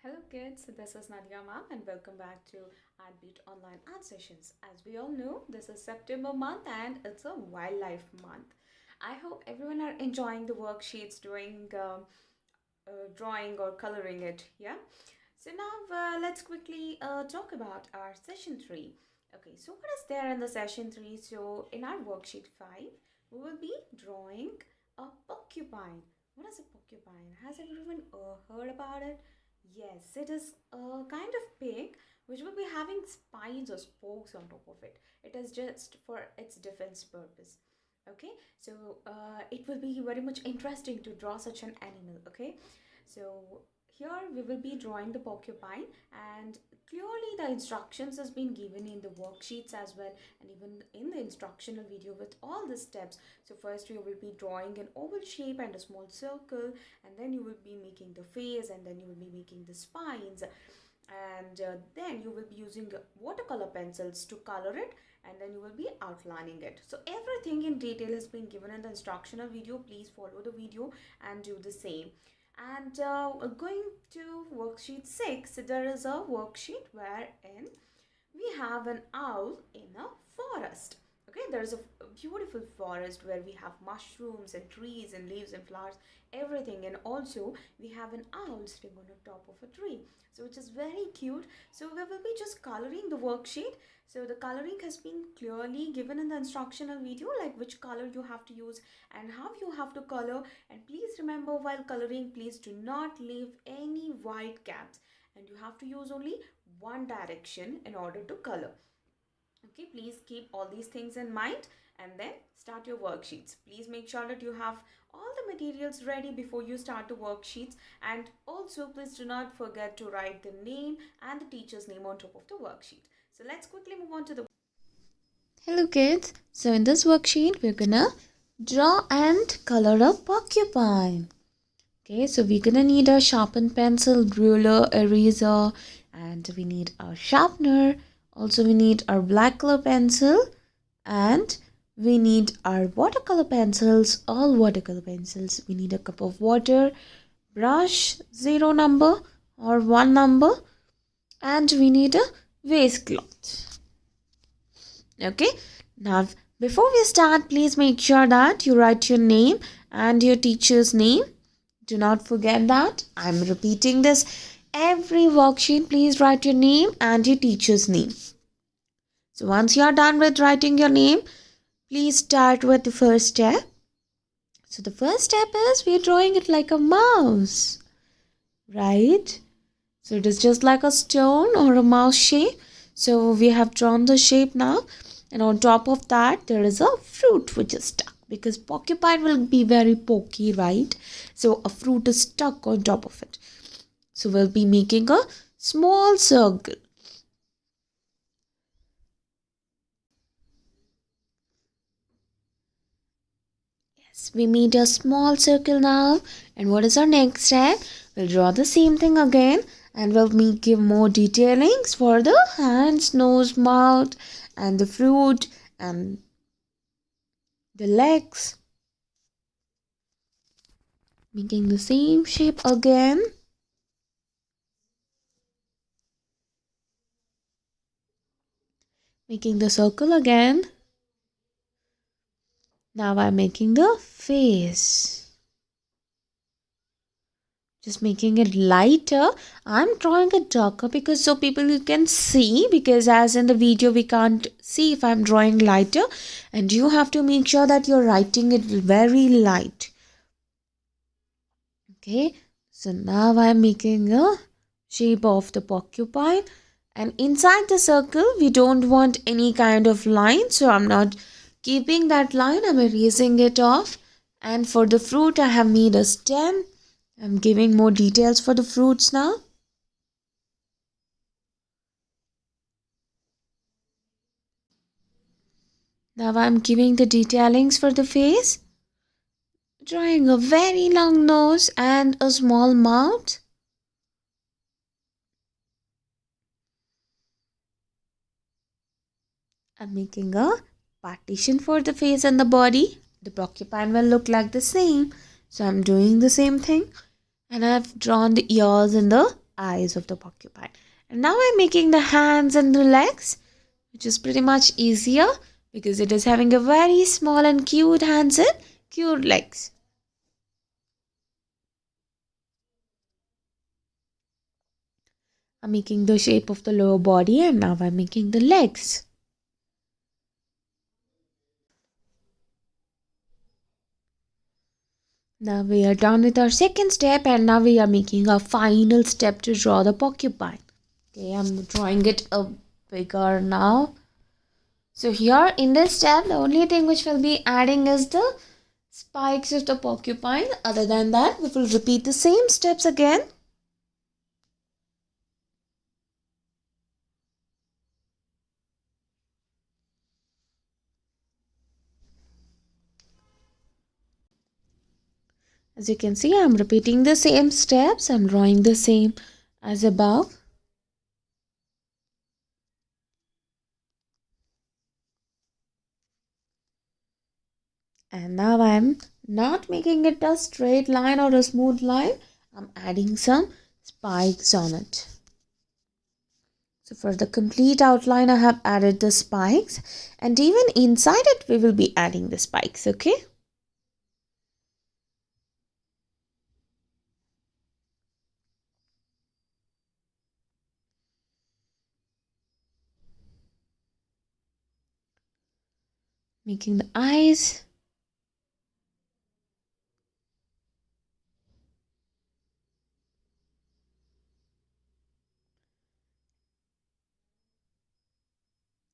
Hello kids, this is Nadia ma'am and welcome back to Beat Online Art Sessions. As we all know, this is September month and it's a wildlife month. I hope everyone are enjoying the worksheets, doing drawing or coloring it. Yeah. So now let's quickly talk about our session 3. Okay, so what is there in the session 3? So in our worksheet 5, we will be drawing a porcupine. What is a porcupine? Has everyone heard about it? Yes, it is a kind of pig which will be having spines or spokes on top of it. It is just for its defense purpose. Okay, so it will be very much interesting to draw such an animal. Okay, so here we will be drawing the porcupine, and clearly the instructions has been given in the worksheets as well, and even in the instructional video with all the steps. So first you will be drawing an oval shape and a small circle, and then you will be making the face, and then you will be making the spines, and then you will be using watercolor pencils to color it, and then you will be outlining it. So everything in detail has been given in the instructional video. Please follow the video and do the same. And going to worksheet 6, there is a worksheet wherein we have an owl in a forest. Okay, there's a beautiful forest where we have mushrooms and trees and leaves and flowers, everything, and also we have an owl sitting on the top of a tree, so which is very cute. So we will be just coloring the worksheet. So the coloring has been clearly given in the instructional video, like which color you have to use and how you have to color. And please remember, while coloring, please do not leave any white gaps, and you have to use only one direction in order to color. Okay, please keep all these things in mind and then start your worksheets. Please make sure that you have all the materials ready before you start the worksheets, and also please do not forget to write the name and the teacher's name on top of the worksheet. So let's quickly move on to the Hello kids. So in this worksheet we're gonna draw and color a porcupine. Okay, so we're gonna need a sharpened pencil, ruler, eraser, and we need our sharpener. Also we need our black color pencil, and we need our watercolor pencils, all watercolor pencils. We need a cup of water, brush, 0 number or 1 number, and we need a waistcloth. Okay, now before we start, please make sure that you write your name and your teacher's name. Do not forget that. I'm repeating this every worksheet. Please write your name and your teacher's name. So once you are done with writing your name, please start with the first step. So the first step is we're drawing it like a mouse, right? So it is just like a stone or a mouse shape. So we have drawn the shape now, and on top of that there is a fruit which is stuck, because porcupine will be very pokey, right? So a fruit is stuck on top of it. So we'll be making a small circle. Yes, we made a small circle now. And what is our next step? We'll draw the same thing again, and we'll give more detailings for the hands, nose, mouth, and the fruit and the legs. Making the same shape again. Making the circle again. Now I'm making the face. Just making it lighter. I'm drawing it darker because so people can see, because as in the video we can't see if I'm drawing lighter, and you have to make sure that you're writing it very light. Okay, so now I'm making a shape of the porcupine, and inside the circle we don't want any kind of line, so I'm not keeping that line. I'm erasing it off. And for the fruit I have made a stem. I'm giving more details for the fruits now. Now I'm giving the detailings for the face. Drawing a very long nose and a small mouth. I'm making a partition for the face and the body. The porcupine will look like the same. So I'm doing the same thing. And I've drawn the ears and the eyes of the porcupine. And now I'm making the hands and the legs, which is pretty much easier because it is having a very small and cute hands and cute legs. I'm making the shape of the lower body and now I'm making the legs. Now we are done with our second step and now we are making our final step to draw the porcupine. Okay, I'm drawing it a bigger now. So here in this step, the only thing which we'll be adding is the spikes of the porcupine. Other than that, we will repeat the same steps again. As you can see, I'm repeating the same steps. I'm drawing the same as above. And now I'm not making it a straight line or a smooth line. I'm adding some spikes on it. So for the complete outline, I have added the spikes, and even inside it, we will be adding the spikes, okay? Making the eyes.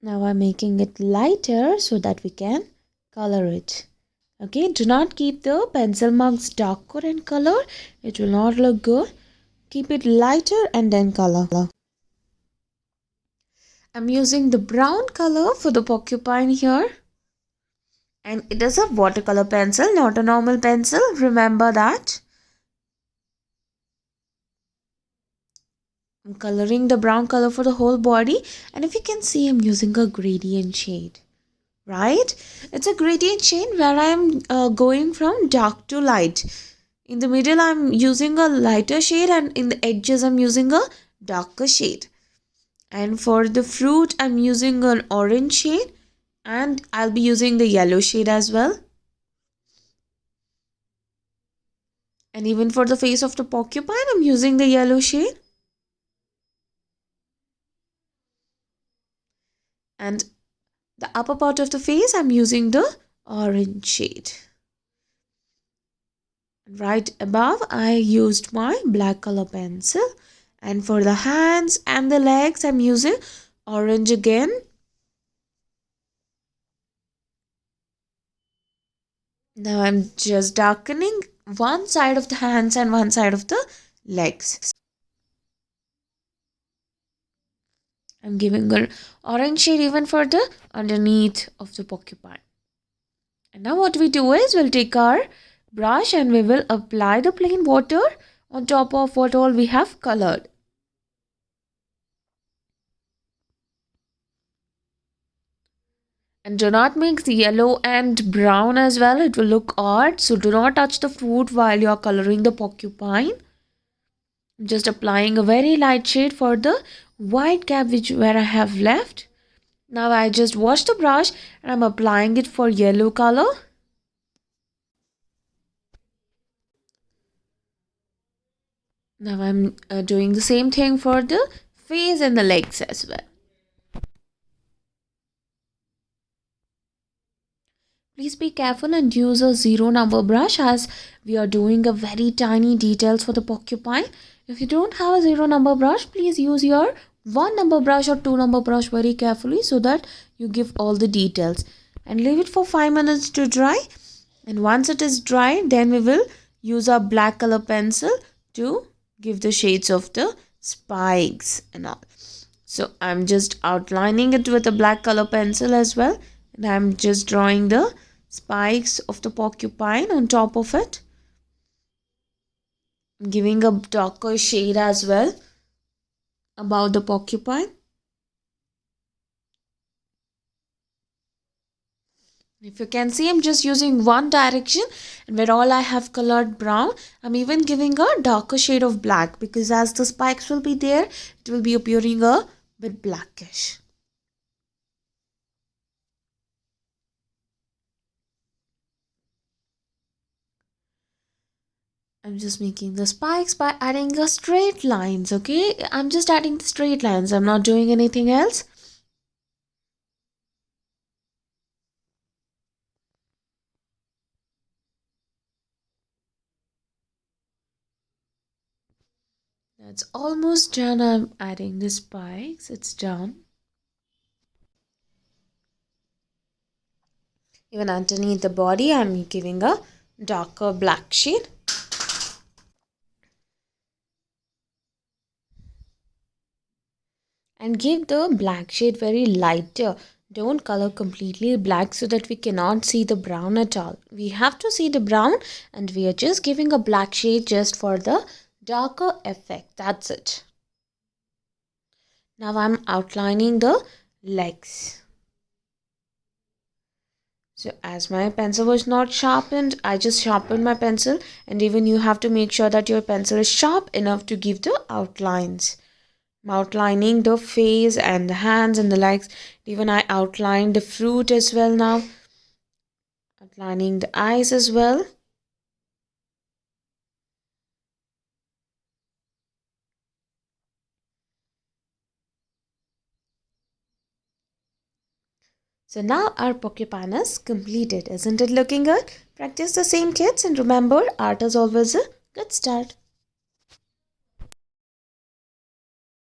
Now I'm making it lighter so that we can color it. Okay, do not keep the pencil marks darker in color. It will not look good. Keep it lighter and then color. I'm using the brown color for the porcupine here. And it is a watercolor pencil, not a normal pencil. Remember that. I'm coloring the brown color for the whole body. And if you can see, I'm using a gradient shade. Right? It's a gradient shade where I'm going from dark to light. In the middle, I'm using a lighter shade, and in the edges, I'm using a darker shade. And for the fruit, I'm using an orange shade, and I'll be using the yellow shade as well. And even for the face of the porcupine, I'm using the yellow shade. And the upper part of the face, I'm using the orange shade. Right above, I used my black color pencil. And for the hands and the legs, I'm using orange again. Now I'm just darkening one side of the hands and one side of the legs. I'm giving an orange shade even for the underneath of the porcupine. And now what we do is we'll take our brush and we will apply the plain water on top of what all we have colored. And do not mix the yellow and brown as well. It will look odd. So do not touch the fruit while you are coloring the porcupine. I'm just applying a very light shade for the white cap where I have left. Now I just washed the brush and I'm applying it for yellow color. Now I'm doing the same thing for the face and the legs as well. Please be careful and use a zero number brush as we are doing a very tiny details for the porcupine. If you don't have a zero number brush, please use your one number brush or two number brush very carefully so that you give all the details. And leave it for 5 minutes to dry. And once it is dry, then we will use our black color pencil to give the shades of the spikes and all. So I'm just outlining it with a black color pencil as well. And I'm just drawing the spikes of the porcupine on top of it. I'm giving a darker shade as well about the porcupine. If you can see, I'm just using one direction, and where all I have colored brown, I'm even giving a darker shade of black, because as the spikes will be there, it will be appearing a bit blackish. I'm just making the spikes by adding the straight lines, okay? I'm just adding the straight lines. I'm not doing anything else. That's almost done. I'm adding the spikes. It's done. Even underneath the body, I'm giving a darker black shade. And give the black shade very lighter. Don't color completely black so that we cannot see the brown at all. We have to see the brown, and we are just giving a black shade just for the darker effect. That's it. Now I'm outlining the legs. So as my pencil was not sharpened, I just sharpened my pencil, and even you have to make sure that your pencil is sharp enough to give the outlines. I'm outlining the face and the hands and the legs. Even I outlined the fruit as well now. Outlining the eyes as well. So now our Pokepan is completed. Isn't it looking good? Practice the same, kids, and remember, art is always a good start.